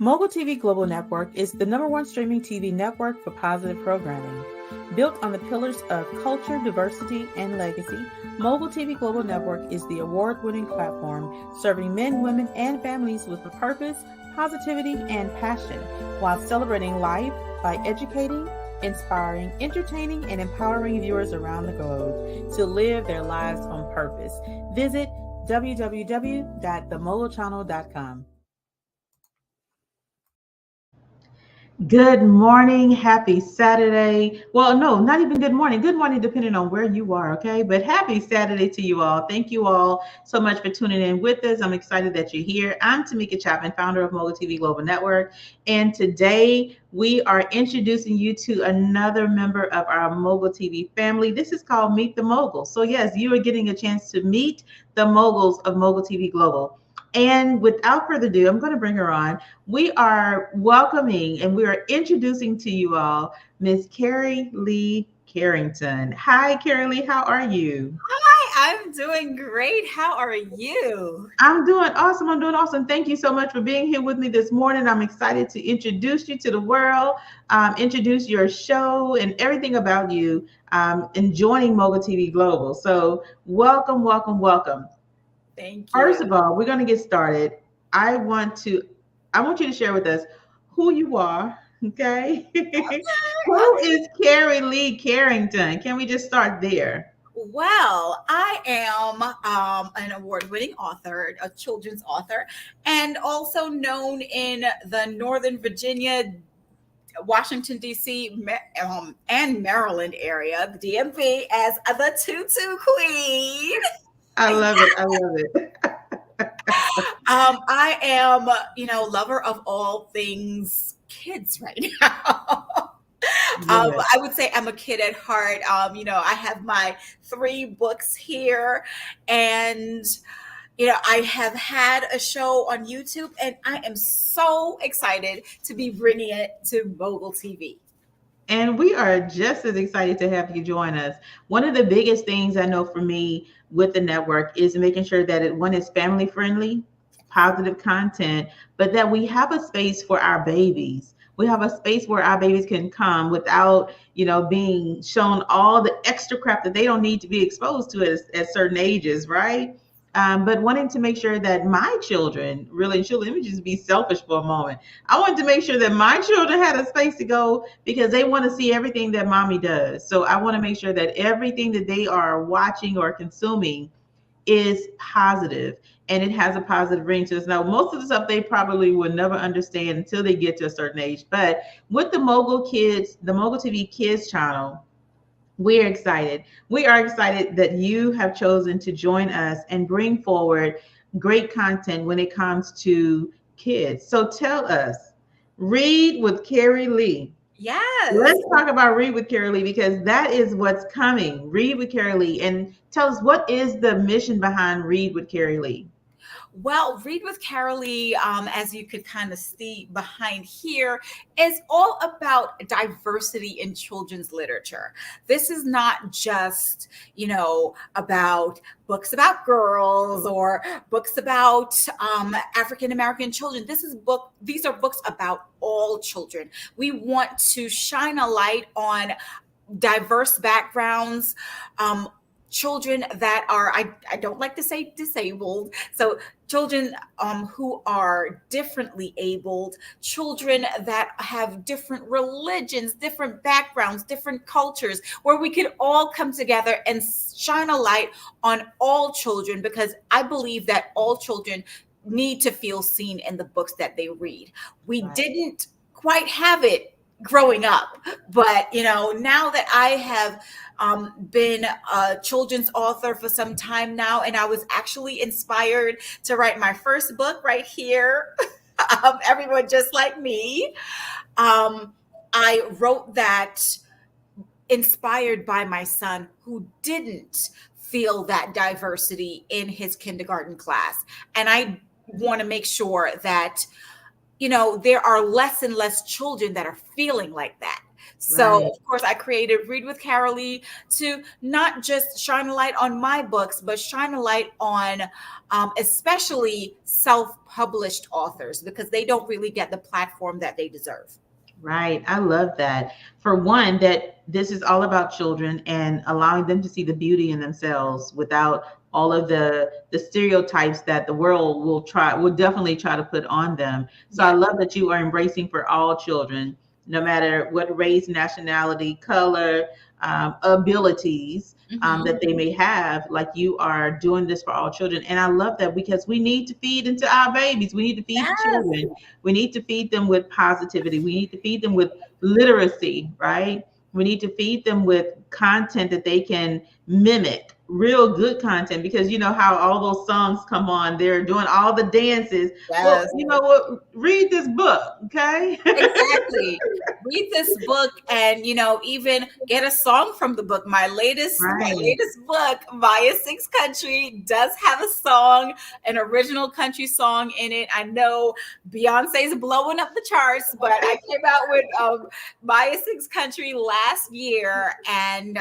Mogul TV Global Network is the #1 streaming TV network for positive programming. Built on the pillars of culture, diversity, and legacy, Mogul TV Global Network is the award-winning platform serving men, women, and families with purpose, positivity, and passion, while celebrating life by educating, inspiring, entertaining, and empowering viewers around the globe to live their lives on purpose. Visit www.themogulchannel.com. Good morning. Happy Saturday. Well, no, not even good morning. Good morning, depending on where you are. Okay. But happy Saturday to you all. Thank you all so much for tuning in with us. I'm excited that you're here. I'm Tamika Chapman, founder of Mogul TV Global Network. And today we are introducing you to another member of our Mogul TV family. This is called Meet the Moguls. So, yes, you are getting a chance to meet the moguls of Mogul TV Global. And without further ado, I'm going to bring her on. We are welcoming and we are introducing to you all Miss Carylee Carrington. Hi, Carylee. How are you? Hi, I'm doing great. How are you? I'm doing awesome. I'm doing awesome. Thank you so much for being here with me this morning. I'm excited to introduce you to the world, introduce your show and everything about you, and joining Mogul TV Global. So welcome, welcome, welcome. Thank First you. of all, we're going to get started. I want you to share with us who you are, okay? Who Okay. is Carylee Carrington? Can we just start there? Well, I am an award-winning author, a children's author, and also known in the Northern Virginia, Washington, D.C., and Maryland area, the DMV, as the Tutu Queen. I love it. I love it. I am, lover of all things kids right now. Yes. I would say I'm a kid at heart. I have my 3 books here, and I have had a show on YouTube, and I am so excited to be bringing it to Mogul TV. And we are just as excited to have you join us. One of the biggest things I know for me with the network is making sure that one is family friendly, positive content, but that we have a space for our babies. We have a space where our babies can come without, being shown all the extra crap that they don't need to be exposed to at certain ages, right? But wanting to make sure that my children really, let me just be selfish for a moment. I wanted to make sure that my children had a space to go because they want to see everything that mommy does. So I want to make sure that everything that they are watching or consuming is positive and it has a positive ring to us. Now, most of the stuff they probably will never understand until they get to a certain age. But with the Mogul TV Kids channel, we're excited. We are excited that you have chosen to join us and bring forward great content when it comes to kids. So tell us, Read with Carylee. Yes. Let's talk about Read with Carylee because that is what's coming. Read with Carylee. And tell us, what is the mission behind Read with Carylee? Well, Read with Carylee, as you could kind of see behind here, is all about diversity in children's literature. This is not just, about books about girls or books about African American children. These are books about all children. We want to shine a light on diverse backgrounds, children that are, I don't like to say disabled, so children who are differently abled, children that have different religions, different backgrounds, different cultures, where we could all come together and shine a light on all children, because I believe that all children need to feel seen in the books that they read. We Right. didn't quite have it growing up, but now that I have been a children's author for some time now, and I was actually inspired to write my first book right here. Everyone just like me. I wrote that inspired by my son, who didn't feel that diversity in his kindergarten class. And I want to make sure that there are less and less children that are feeling like that. So, Right. of course, I created Read with Carylee to not just shine a light on my books, but shine a light on especially self published authors because they don't really get the platform that they deserve. Right. I love that. For one, that this is all about children and allowing them to see the beauty in themselves without all of the stereotypes that the world will definitely try to put on them. So I Yeah. love that you are embracing for all children, no matter what race, nationality, color, abilities Hmm. that they may have. Like you are doing this for all children, and I love that because we need to feed into our babies. We need to feed the Yes. children. We need to feed them with positivity. We need to feed them with literacy, right? We need to feed them with content that they can mimic, real good content, because you know how all those songs come on, they're doing all the dances. Well, Yes. you know what? Read this book, okay? Exactly. Read this book and even get a song from the book. My Right. latest book, Maya Sings Country, does have a song, an original country song in it. I know Beyonce's blowing up the charts, but I came out with Maya Sings Country last year, and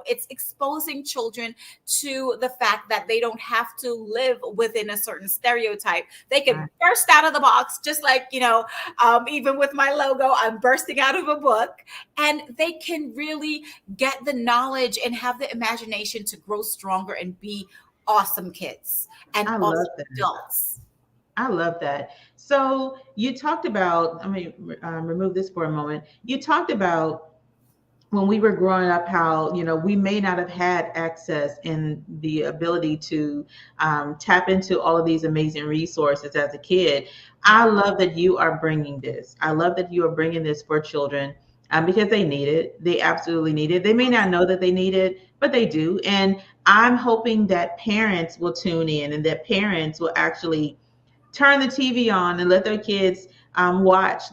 it's exposing children to the fact that they don't have to live within a certain stereotype. They can Right. burst out of the box, just like even with my logo, I'm bursting out of a book, and they can really get the knowledge and have the imagination to grow stronger and be awesome kids and I love awesome that. adults. I love that. So you talked about, I mean, remove this for a moment. You talked about when we were growing up how we may not have had access and the ability to tap into all of these amazing resources as a kid. I Yeah. love that you are bringing this. I love that you are bringing this for children, because they need it. They absolutely need it. They may not know that they need it, but they do. And I'm hoping that parents will tune in and that parents will actually turn the TV on and let their kids watch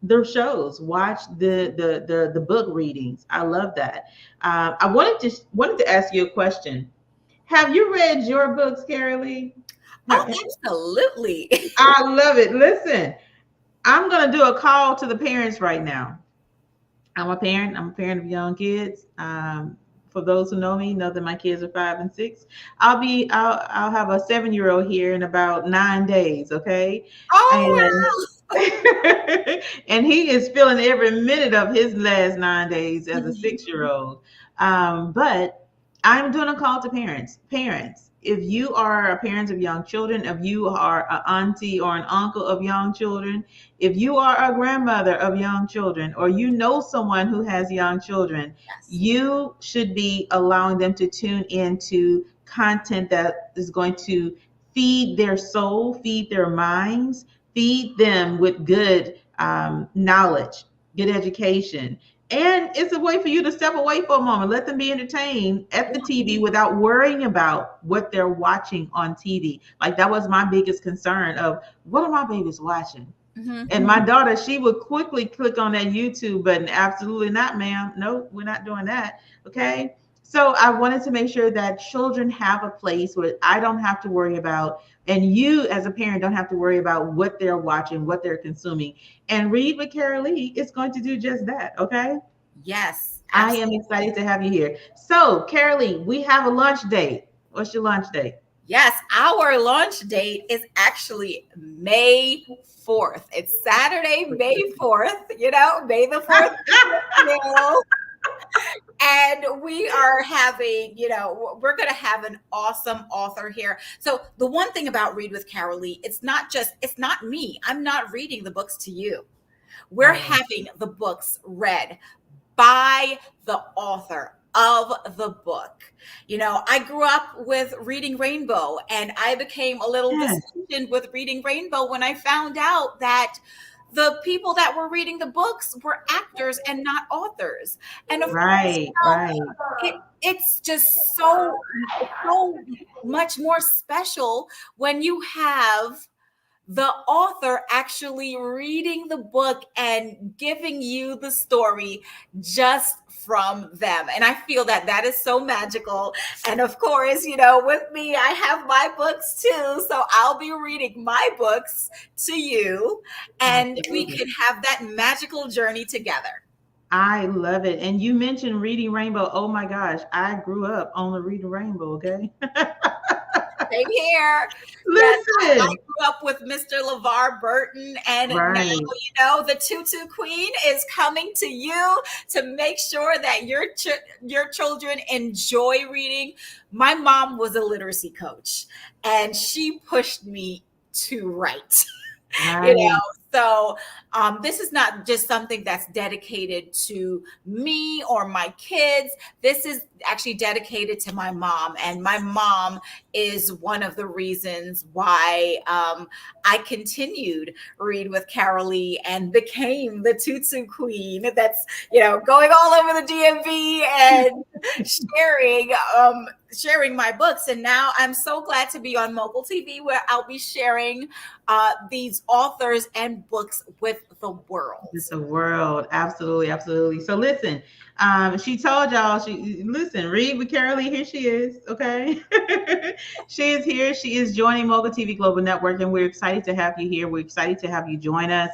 their shows, watch the book readings. I love that. I wanted to ask you a question. Have you read your books, Carolee? Oh, Have, absolutely. I love it. Listen, I'm gonna do a call to the parents right now. I'm a parent. I'm a parent of young kids. For those who know me, know that my kids are 5 and 6. I'll have a 7-year-old here in about 9 days. Okay, and Oh, and he is feeling every minute of his last 9 days wow. as a Mhm. 6-year old. But I'm doing a call to parents. Parents, if you are a parent of young children, if you are an auntie or an uncle of young children, if you are a grandmother of young children, or you know someone who has young children, Yes. you should be allowing them to tune into content that is going to feed their soul, feed their minds, feed them with good knowledge, good education. And it's a way for you to step away for a moment, let them be entertained at the TV without worrying about what they're watching on TV. Like that was my biggest concern of what are my babies watching? Hmm. And my daughter, she would quickly click on that YouTube button. Absolutely not, ma'am. No, we're not doing that. Okay. So I wanted to make sure that children have a place where I don't have to worry about, and you as a parent don't have to worry about what they're watching, what they're consuming. And Read with Carolee is going to do just that. Okay. Yes, I am absolutely. excited to have you here. So, Carolee, we have a lunch date. What's your lunch date? Yes, our launch date is actually May 4th. It's Saturday, May 4th. May the 4th be with you. And we are having, we're going to have an awesome author here. So the one thing about Read with Carolee, it's not me. I'm not reading the books to you. We're Right. having the books read by the author of the book. I grew up with Reading Rainbow, and I became a little Yes. disillusioned with Reading Rainbow when I found out that the people that were reading the books were actors and not authors. And of course, Right. Right. it's just so much more special when you have the author actually reading the book and giving you the story just from them. And I feel that that is so magical. And of course, with me, I have my books too. So I'll be reading my books to you, and we Absolutely. can have that magical journey together. I love it. And you mentioned Reading Rainbow. Oh my gosh, I grew up on the Reading Rainbow, okay? Same here. Yes, I Listen. grew up with Mr. LeVar Burton, and now, Right. the Tutu Queen is coming to you to make sure that your children enjoy reading. My mom was a literacy coach, and she pushed me to write. you know Right. so this is not just something that's dedicated to me or my kids. This is actually dedicated to my mom, and my mom is one of the reasons why I continued Read with Carylee and became the Tutu Queen that's going all over the DMV and sharing my books. And now I'm so glad to be on Mogul TV, where I'll be sharing these authors and books with the world. With the world. Absolutely, absolutely. So listen, she told y'all, Read with Carolee, here she is. Okay. She is here. She is joining Mogul TV Global Network, and we're excited to have you here. We're excited to have you join us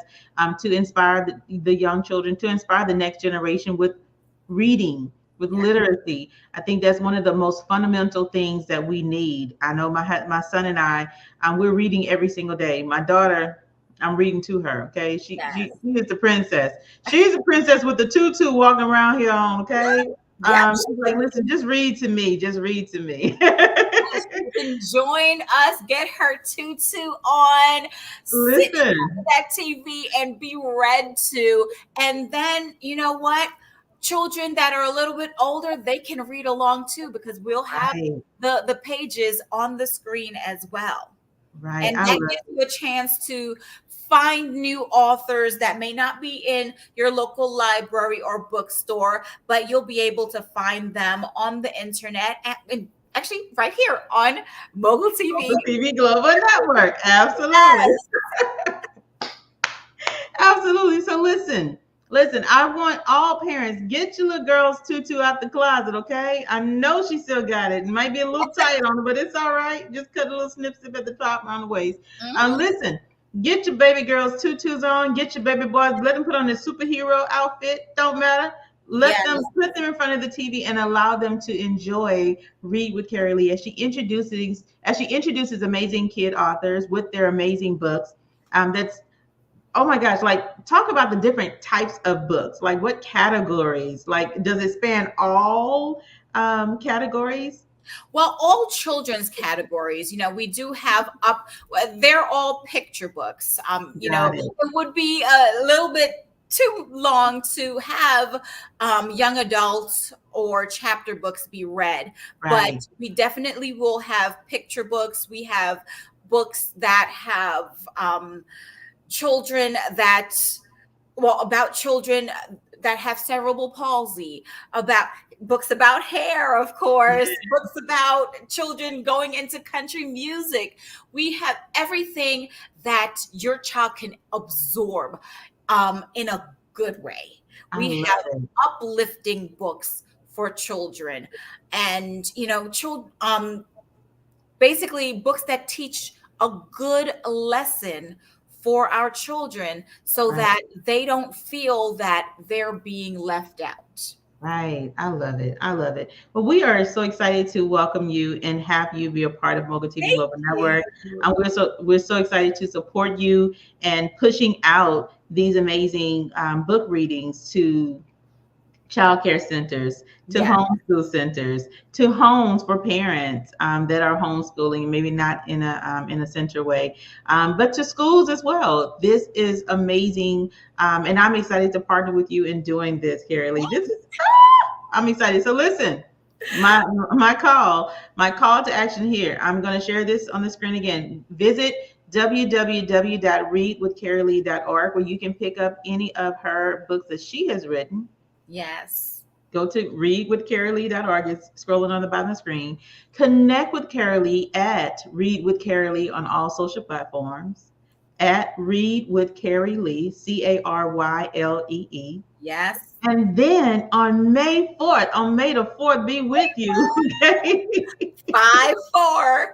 to inspire the young children, to inspire the next generation with reading, with literacy. I think that's one of the most fundamental things that we need. I know my son and I, we're reading every single day. My daughter, I'm reading to her. Okay, Yes. she is the princess. She's a princess with the tutu walking around here on. Okay, Yep. she's like, listen, just read to me. Just read to me. She can join us, get her tutu on, sit in Listen, front of that TV and be read to. And then, you know what? Children that are a little bit older, they can read along too, because we'll have right, the pages on the screen as well. right. And I that love gives you a chance to find new authors that may not be in your local library or bookstore, but you'll be able to find them on the internet and actually right here on Mogul TV. the TV Global Network. Absolutely. Yes. Absolutely. So listen, I want all parents, get your little girl's tutu out the closet, okay? I know she still got it. It might be a little tight on her, but it's all right. Just cut a little snip snip at the top on the waist. Mhm. Listen, get your baby girls tutus on, get your baby boys, let them put on their superhero outfit. Don't matter. Let them Yes. put them in front of the TV and allow them to enjoy Read with Carylee as she introduces amazing kid authors with their amazing books. That's Oh my gosh, like talk about the different types of books. Like what categories? Like does it span all categories? Well, all children's categories, we do have they're all picture books. Got it. It would be a little bit too long to have young adults or chapter books be read, but Right. we definitely will have picture books. We have books that have children that about children that have cerebral palsy, about books about hair, of course, books about children going into country music. We have everything that your child can absorb in a good way. I We love have it. uplifting books for children, and basically books that teach a good lesson for our children so Right. that they don't feel that they're being left out. Right. I love it. I love it. Well, we are so excited to welcome you and have you be a part of Mogul TV Thank Global Network. you. We're so excited to support you and pushing out these amazing book readings to child care centers, to Yeah. homeschool centers, to homes for parents that are homeschooling, maybe not in a center way, but to schools as well. This is amazing, and I'm excited to partner with you in doing this, Carrie Lee. I'm excited. So listen, my my call to action here. I'm going to share this on the screen again. Visit www.readwithcarylee.org where you can pick up any of her books that she has written. Yes. Go to readwithcarylee.org. It's scrolling on the bottom of the screen. Connect with Carylee at Read with Carylee on all social platforms. at Read with Carylee, Carylee. Yes. And then on May 4th, on May the 4th, be with you. Okay? 5-4.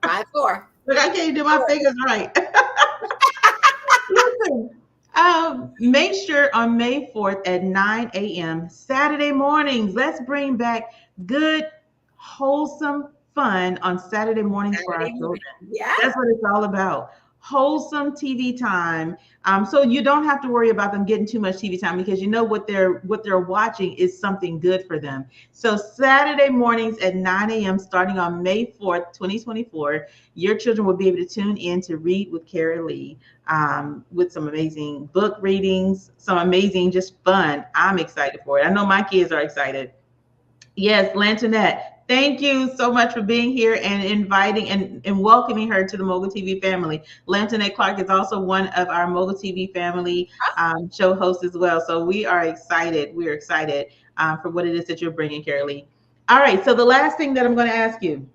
5-4. Look, I can't do my fingers right. Listen, make sure on May 4th at 9 a.m. Saturday mornings, let's bring back good, wholesome fun on Saturday mornings for our Saturday morning. children. Yeah. That's what it's all about. Wholesome TV time. So you don't have to worry about them getting too much TV time because you know what they're watching is something good for them. So Saturday mornings at 9 a.m. starting on May 4th, 2024, your children will be able to tune in to Read with Carylee, with some amazing book readings, some amazing just fun. I'm excited for it. I know my kids are excited. Yes, Lantonette. Thank you so much for being here and inviting and welcoming her to the Mogul TV family. Lantonette Clark is also one of our Mogul TV family show hosts as well. So we are excited. We're excited for what it is that you're bringing, Carylee. All right. So the last thing that I'm going to ask you,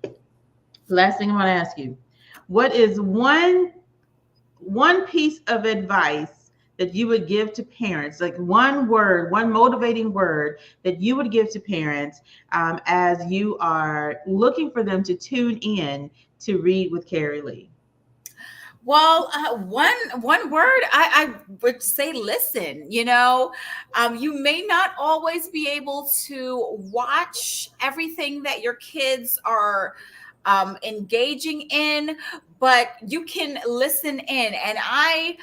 what is one piece of advice that you would give to parents, like one word, one motivating word that you would give to parents as you are looking for them to tune in to Read with Carylee? Well, one word I would say, listen. You may not always be able to watch everything that your kids are engaging in, but you can listen in. And I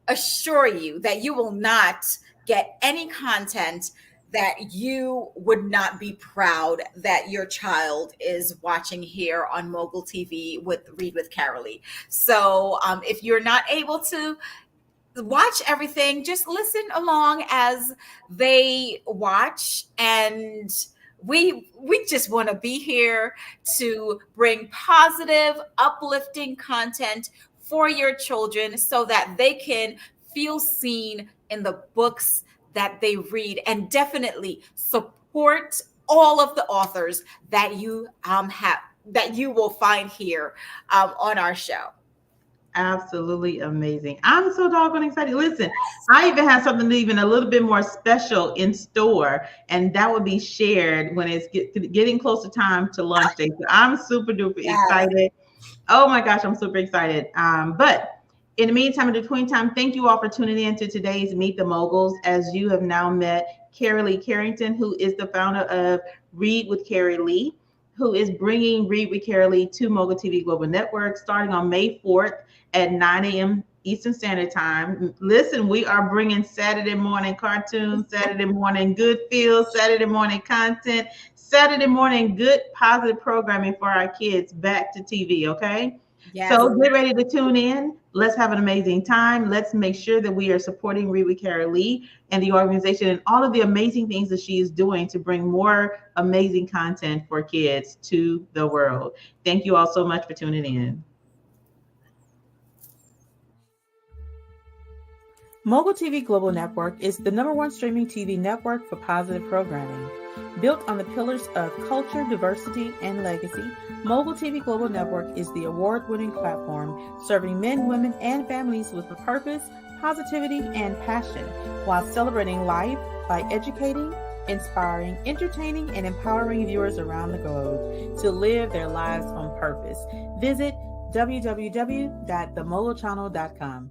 assure you that you will not get any content that you would not be proud that your child is watching here on Mogul TV with Read with Carylee. So if you're not able to watch everything, just listen along as they watch. And we just want to be here to bring positive, uplifting content for your children so that they can feel seen in the books that they read, and definitely support all of the authors that you will find here on our show. Absolutely amazing. I'm so doggone excited. Listen, I even have something even a little bit more special in store, and that will be shared when it's getting close to time to launch day. So I'm super duper excited. Oh my gosh, I'm super excited. But in the meantime, in between time, thank you all for tuning in to today's Meet the Moguls, as you have now met Carylee Carrington, who is the founder of Read with Carylee, who is bringing Read with Carylee to Mogul TV Global Network starting on May 4th at 9 a.m. Eastern Standard Time. Listen, we are bringing Saturday morning cartoons, Saturday morning good feels, Saturday morning content, Saturday morning good positive programming for our kids back to TV, okay? Yes. So get ready to tune in. Let's have an amazing time. Let's make sure that we are supporting Read with Carylee and the organization and all of the amazing things that she is doing to bring more amazing content for kids to the world. Thank you all so much for tuning in. Mogul TV Global Network is the #1 streaming TV network for positive programming. Built on the pillars of culture, diversity, and legacy, Mogul TV Global Network is the award-winning platform serving men, women, and families with purpose, positivity, and passion, while celebrating life by educating, inspiring, entertaining, and empowering viewers around the globe to live their lives on purpose. Visit www.themogulchannel.com.